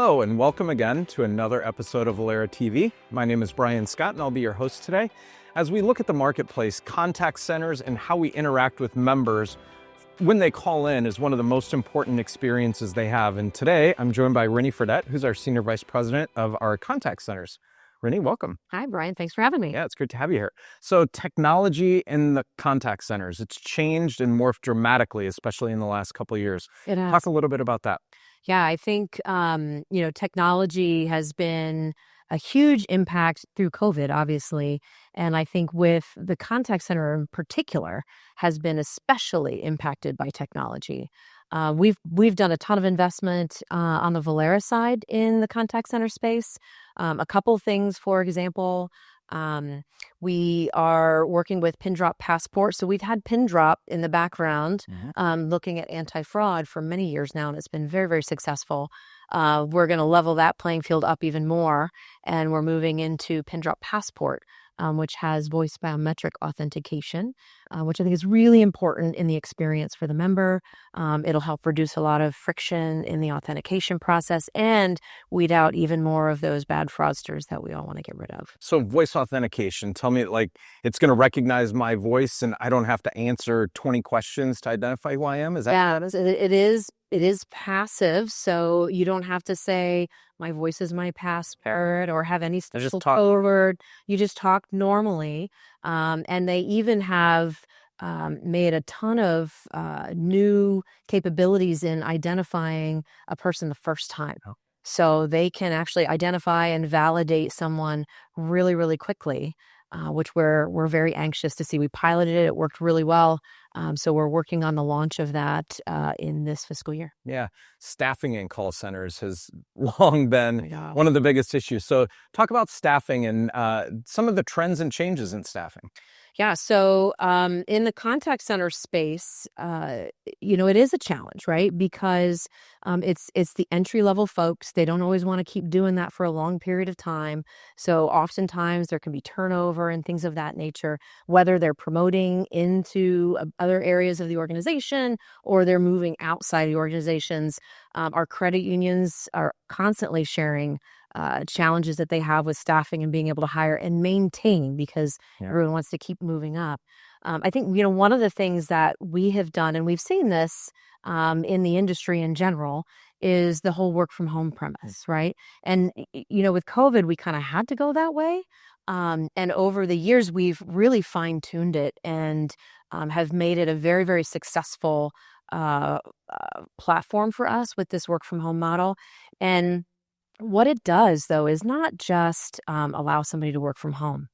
Hello and welcome again to another episode of VeleraTV. My name is Brian Scott and I'll be your host today. As we look at the marketplace, contact centers and how we interact with members when they call in is one of the most important experiences they have. And today I'm joined by Rini Fredette, who's our Senior Vice President of our contact centers. Rini, welcome. Hi, Brian. Thanks for having me. Yeah, it's great to have you here. So technology in the contact centers, it's changed and morphed dramatically, especially in the last couple of years. It has. Talk a little bit about that. Yeah, I think, technology has been a huge impact through COVID, obviously. And I think with the contact center in particular has been especially impacted by technology. We've done a ton of investment on the Velera side in the contact center space. A couple of things, for example, we are working with Pin Drop Passport. So we've had Pin Drop in the background, looking at anti-fraud for many years now, and it's been very, very successful. We're going to level that playing field up even more, and we're moving into Pin Drop Passport, which has voice biometric authentication, which I think is really important in the experience for the member. It'll help reduce a lot of friction in the authentication process and weed out even more of those bad fraudsters that we all want to get rid of. So voice authentication, tell me, like, it's going to recognize my voice and I don't have to answer 20 questions to identify who I am? Is that? Yeah, it is passive, so you don't have to say, my voice is my password or have any special code word. You just talk normally. And they even have made a ton of new capabilities in identifying a person the first time. Oh. So they can actually identify and validate someone really, really quickly, which we're very anxious to see. We piloted it. It worked really well. So we're working on the launch of that in this fiscal year. Yeah. Staffing in call centers has long been one of the biggest issues. So talk about staffing and some of the trends and changes in staffing. Yeah. So in the contact center space, it is a challenge, right? Because it's the entry level folks. They don't always want to keep doing that for a long period of time. So oftentimes there can be turnover and things of that nature, whether they're promoting into other areas of the organization or they're moving outside the organizations. Our credit unions are constantly sharing challenges that they have with staffing and being able to hire and maintain because everyone wants to keep moving up. I think, one of the things that we have done, and we've seen this in the industry in general, is the whole work from home premise, right? And, with COVID, we kind of had to go that way. And over the years, we've really fine-tuned it and have made it a very, very successful platform for us with this work from home model. And what it does, though, is not just allow somebody to work from home.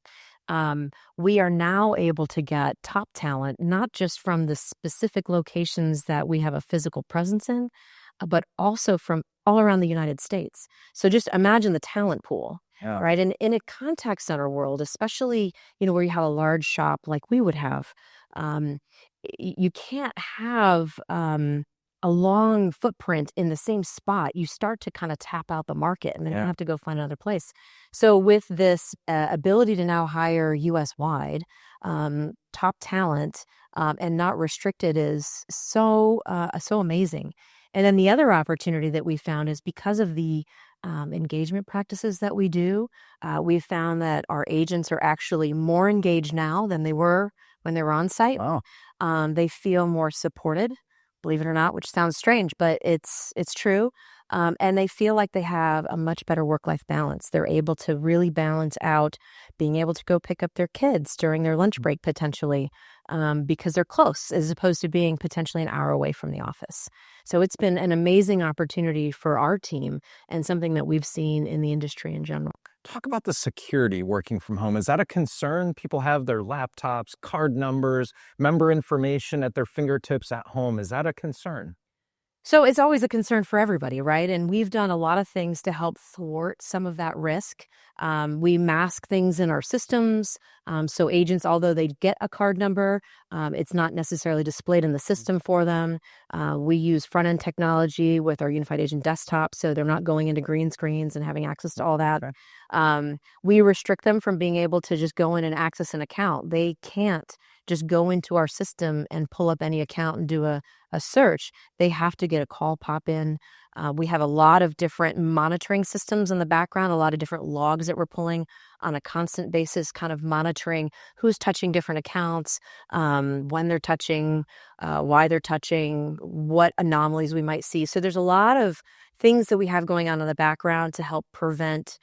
We are now able to get top talent, not just from the specific locations that we have a physical presence in, but also from all around the United States. So just imagine the talent pool, right? And in a contact center world, especially, where you have a large shop like we would have, you can't have a long footprint in the same spot. You start to kind of tap out the market and then you have to go find another place. So with this ability to now hire US-wide top talent and not restricted is so amazing. And then the other opportunity that we found is because of the engagement practices that we do, we've found that our agents are actually more engaged now than they were when they were on site. Wow. They feel more supported, believe it or not, which sounds strange, but it's true. And they feel like they have a much better work-life balance. They're able to really balance out being able to go pick up their kids during their lunch break potentially because they're close as opposed to being potentially an hour away from the office. So it's been an amazing opportunity for our team and something that we've seen in the industry in general. Talk about the security working from home. Is that a concern? People have their laptops, card numbers, member information at their fingertips at home. Is that a concern? So it's always a concern for everybody, right? And we've done a lot of things to help thwart some of that risk. We mask things in our systems. So agents, although they get a card number, it's not necessarily displayed in the system for them. We use front-end technology with our Unified Agent Desktop, so they're not going into green screens and having access to all that. Okay. We restrict them from being able to just go in and access an account. They can't just go into our system and pull up any account and do a search. They have to get a call pop in. We have a lot of different monitoring systems in the background, a lot of different logs that we're pulling on a constant basis, kind of monitoring who's touching different accounts, when they're touching, why they're touching, what anomalies we might see. So there's a lot of things that we have going on in the background to help prevent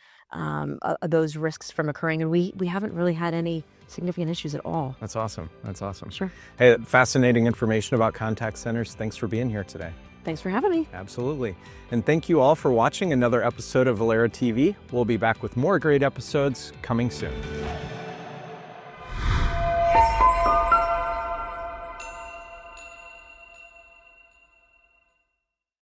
those risks from occurring. And we haven't really had any significant issues at all. That's awesome. That's awesome. Sure. Hey, fascinating information about contact centers. Thanks for being here today. Thanks for having me. Absolutely. And thank you all for watching another episode of VeleraTV. We'll be back with more great episodes coming soon.